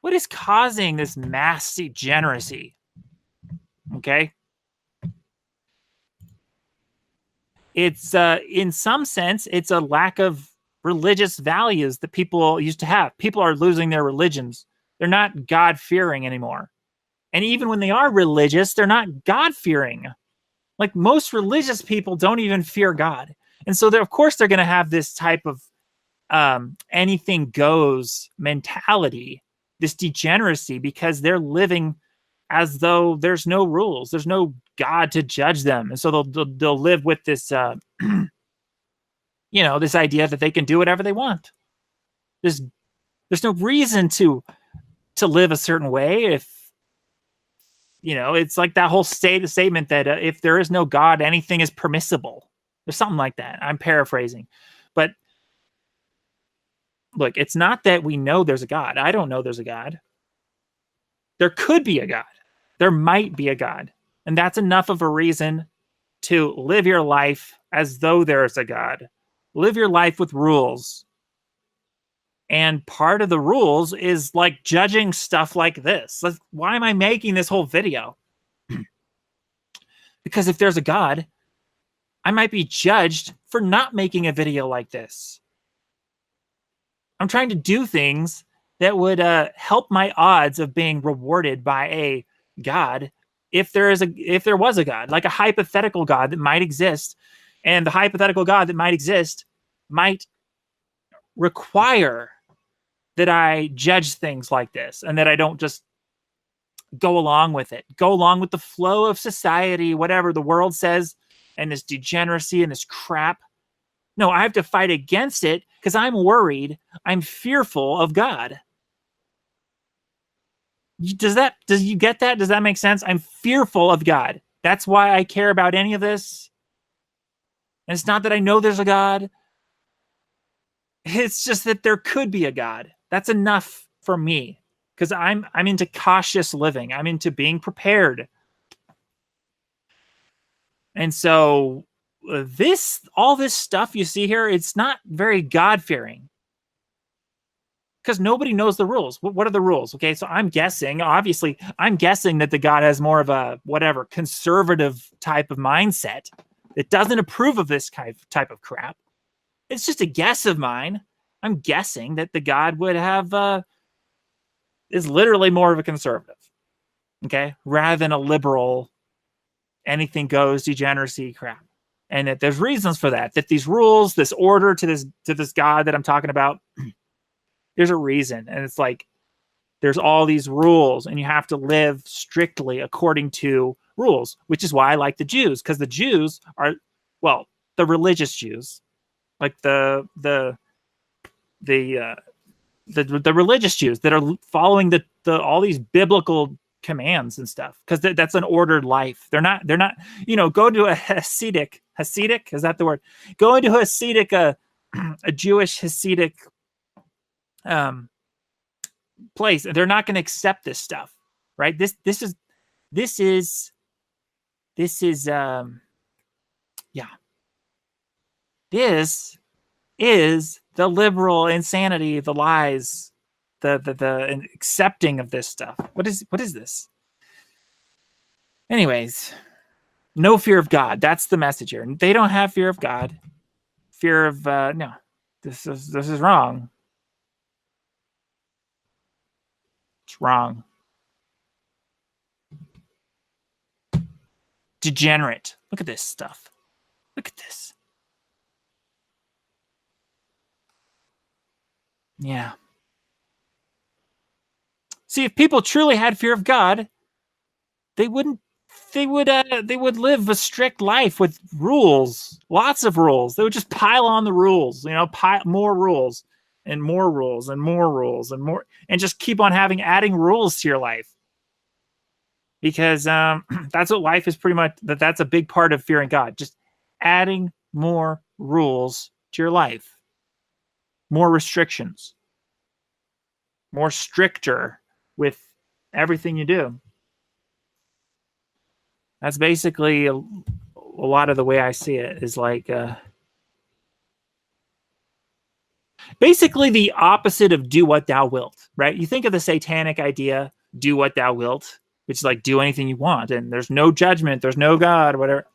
What is causing this mass degeneracy? Okay. It's in some sense, it's a lack of religious values that people used to have. People are losing their religions. They're not God-fearing anymore. And even when they are religious, they're not God-fearing. Like most religious people don't even fear God. And so of course they're going to have this type of anything goes mentality, this degeneracy, because they're living as though there's no rules, there's no God to judge them, and so they'll live with this, this idea that they can do whatever they want. There's no reason to live a certain way if it's like that whole statement that if there is no God, anything is permissible. There's something like that. I'm paraphrasing, but look, it's not that we know there's a God. I don't know there's a God. There could be a God. There might be a God. And that's enough of a reason to live your life as though there is a God. Live your life with rules. And part of the rules is like judging stuff like this. Why am I making this whole video? Because if there's a God, I might be judged for not making a video like this. I'm trying to do things that would help my odds of being rewarded by a God if there was a God, like a hypothetical God that might exist. And the hypothetical God that might exist might require that I judge things like this and that I don't just go along with it, go along with the flow of society, whatever the world says, and this degeneracy and this crap. No, I have to fight against it because I'm worried. I'm fearful of God. Does you get that? Does that make sense? I'm fearful of God. That's why I care about any of this. And it's not that I know there's a God. It's just that there could be a God. That's enough for me because I'm into cautious living. I'm into being prepared. And so all this stuff you see here, it's not very God-fearing because nobody knows the rules. What are the rules? Okay, so I'm guessing that the God has more of a whatever conservative type of mindset that doesn't approve of this type of crap. It's just a guess of mine. I'm guessing that the God would have is literally more of a conservative, okay, rather than a liberal, anything goes degeneracy crap. And that there's reasons for that. That these rules, this order to this God that I'm talking about, there's a reason. And it's like there's all these rules, and you have to live strictly according to rules, which is why I like the Jews, because the Jews are, well, the religious Jews, like the religious Jews that are following the all these biblical commands and stuff, because that's an ordered life. They're not go to a Hasidic, is that the word? Go into a Hasidic, a Jewish Hasidic place. They're not going to accept this stuff, right? This is the liberal insanity, the lies, the accepting of this stuff. What is this? Anyways, no fear of God. That's the message here. They don't have fear of God. Fear of no. This is wrong. It's wrong. Degenerate. Look at this stuff. Look at this. Yeah. See, if people truly had fear of God, they would live a strict life with rules, lots of rules. They would just pile on the rules, more rules and more rules and more rules and more, and just keep on adding rules to your life. Because that's what life is pretty much. That's a big part of fearing God. Just adding more rules to your life, more restrictions, more stricter with everything you do. That's basically a lot of the way I see it, is like Basically the opposite of do what thou wilt, right? You think of the satanic idea, do what thou wilt, which is like do anything you want and there's no judgment, there's no God, whatever.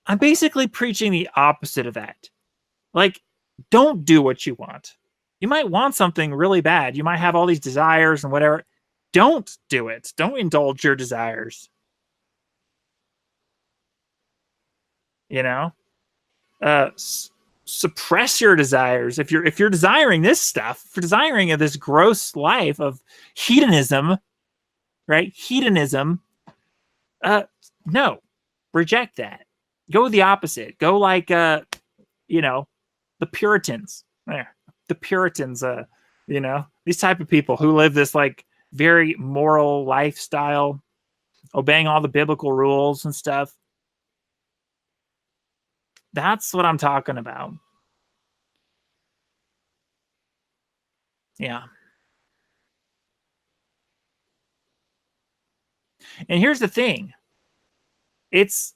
I'm basically preaching the opposite of that. Like, don't do what you want. You might want something really bad. You might have all these desires and whatever. Don't do it. Don't indulge your desires. You know? Suppress your desires. If you're desiring this stuff, if you're desiring this gross life of hedonism, right? Hedonism, no. Reject that. Go the opposite. Go like you know, the Puritans. The Puritans, you know, these type of people who live this like very moral lifestyle, obeying all the biblical rules and stuff. That's what I'm talking about. Yeah. And here's the thing. It's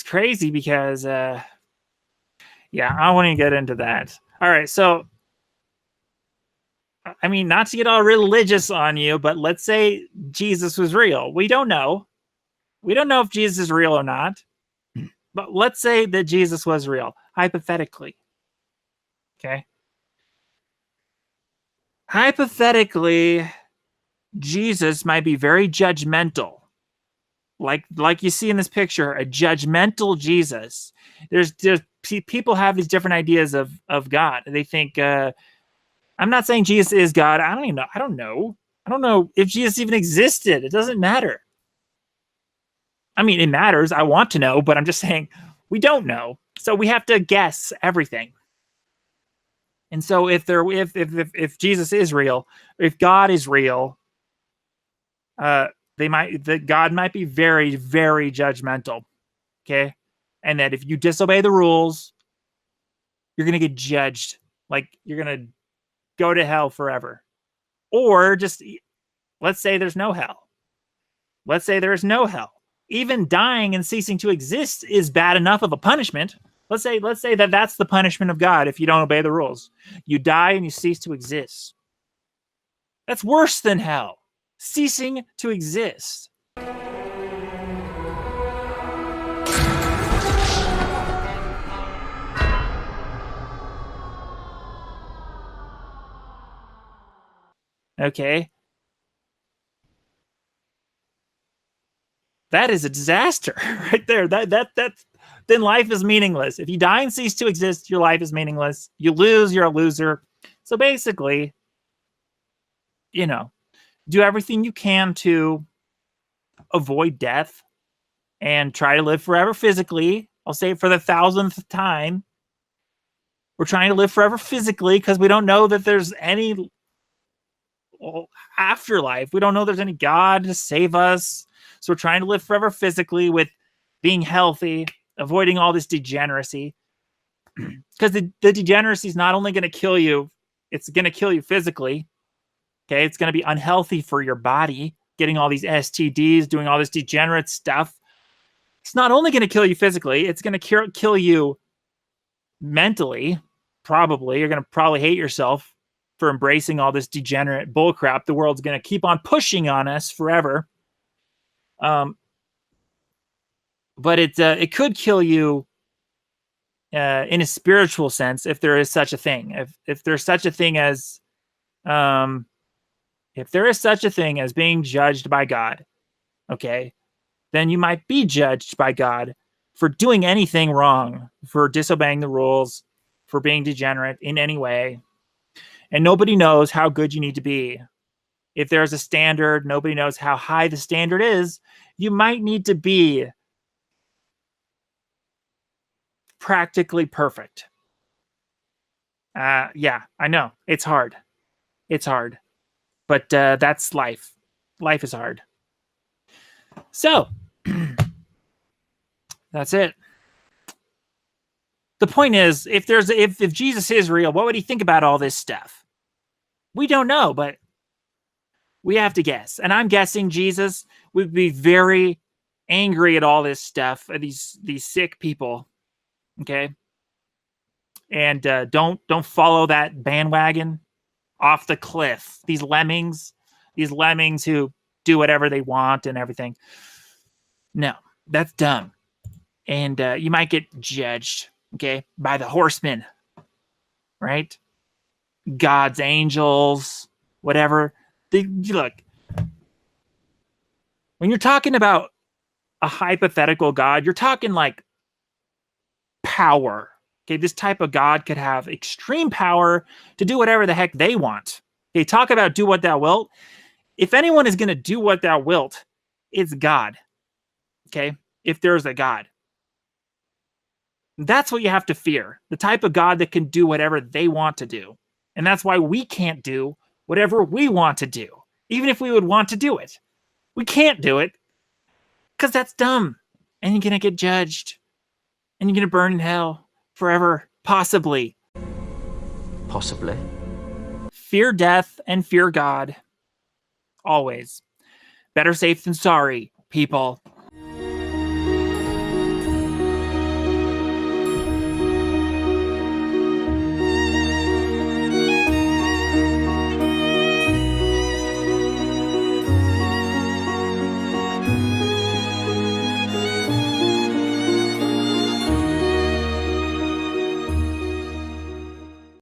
crazy because yeah, I want to get into that. All right, so I mean, not to get all religious on you, but let's say Jesus was real. We don't know. We don't know if Jesus is real or not. But let's say that Jesus was real, hypothetically. Okay. Hypothetically, Jesus might be very judgmental. Like you see in this picture, a judgmental Jesus. There's people have these different ideas of God. They think I'm not saying Jesus is God. I don't even know. I don't know. I don't know if Jesus even existed. It doesn't matter. I mean, it matters. I want to know, but I'm just saying we don't know. So we have to guess everything. And so if Jesus is real, if God is real, God might be very, very judgmental. Okay. And that if you disobey the rules, you're going to get judged. Like you're going to go to hell forever. Or just let's say there's no hell. Let's say there's no hell. Even dying and ceasing to exist is bad enough of a punishment. Let's say that that's the punishment of God if you don't obey the rules. You die and you cease to exist. That's worse than hell. Ceasing to exist. Okay. That is a disaster right there. Then life is meaningless. If you die and cease to exist, your life is meaningless. You lose, you're a loser. So basically, you know, do everything you can to avoid death and try to live forever physically. I'll say it for the 1000th time. We're trying to live forever physically because we don't know that there's any afterlife. We don't know there's any God to save us. So we're trying to live forever physically with being healthy, avoiding all this degeneracy. Because the degeneracy is not only going to kill you, it's going to kill you physically. Okay, it's going to be unhealthy for your body, getting all these STDs, doing all this degenerate stuff. It's not only going to kill you physically, it's going to kill you mentally, probably. You're going to probably hate yourself for embracing all this degenerate bullcrap the world's going to keep on pushing on us forever. But it could kill you in a spiritual sense if there is such a thing. If there's such a thing as if there is such a thing as being judged by God, okay, then you might be judged by God for doing anything wrong, for disobeying the rules, for being degenerate in any way. And nobody knows how good you need to be. If there's a standard, nobody knows how high the standard is. You might need to be practically perfect. Yeah, I know. It's hard. It's hard. But that's life. Life is hard. So, that's it. The point is, if Jesus is real, what would he think about all this stuff? We don't know, but we have to guess. And I'm guessing Jesus would be very angry at all this stuff, these sick people. Okay? And don't follow that bandwagon off the cliff. These lemmings who do whatever they want and everything. No, that's dumb. And you might get judged, okay, by the horsemen, right? God's angels, whatever. Look, when you're talking about a hypothetical God, you're talking like power. Okay, this type of God could have extreme power to do whatever the heck they want. Okay, talk about do what thou wilt. If anyone is going to do what thou wilt, it's God. Okay, if there's a God. That's what you have to fear. The type of God that can do whatever they want to do. And that's why we can't do whatever we want to do, even if we would want to do it. We can't do it because that's dumb. And you're going to get judged. And you're going to burn in hell forever, possibly. Possibly. Fear death and fear God. Always. Better safe than sorry, people.